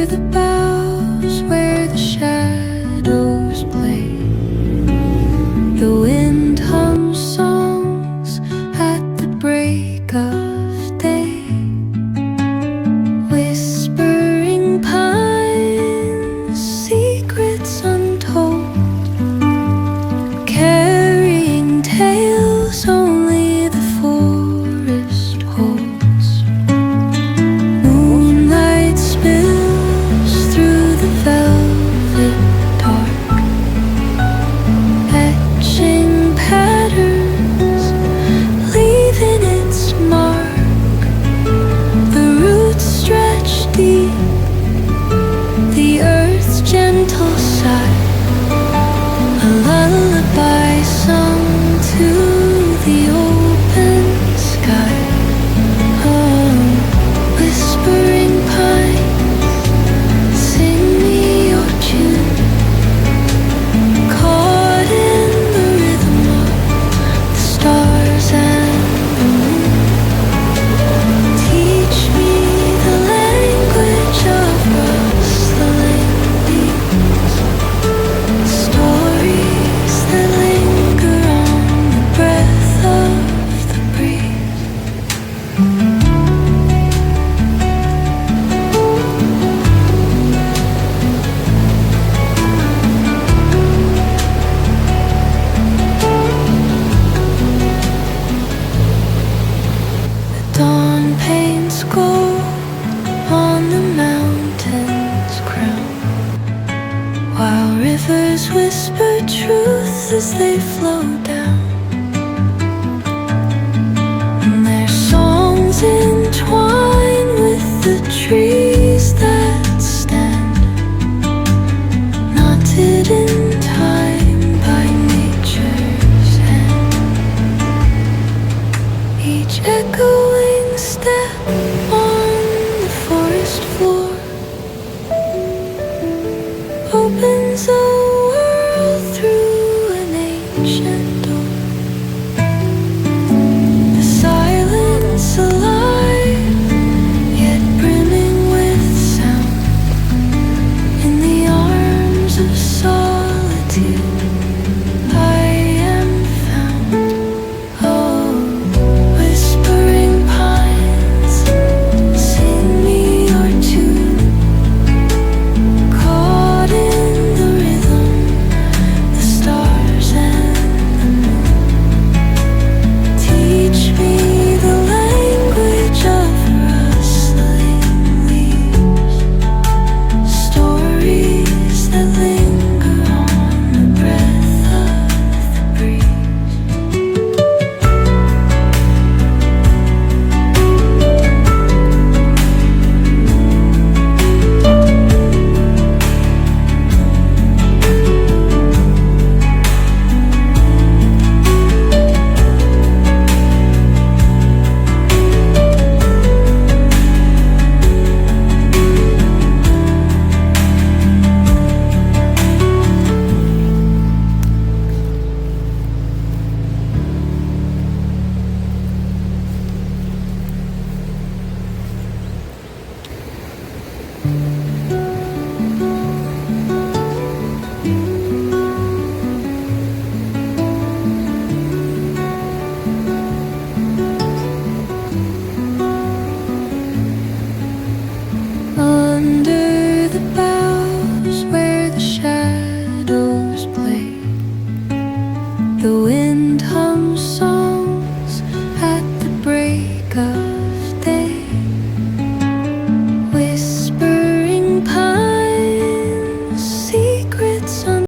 the boughs where the shadows play. The wind hums songs at the break of day. Whispering pines, secrets untold, carrying tales only the forest holds. Moonlight spills through the velvet dark, etching patterns, leaving its mark. The roots stretch deep, the earth's gentle sigh, a lullaby sung to the open sky. Oh, whispering pines, sing me your tune, caught in the rhythm of the stars and the moon. Teach me the language of rustling leaves, stories that linger on the breath of the breeze. The dawn paints gold on the mountain's crown, while rivers whisper truth as they flow down.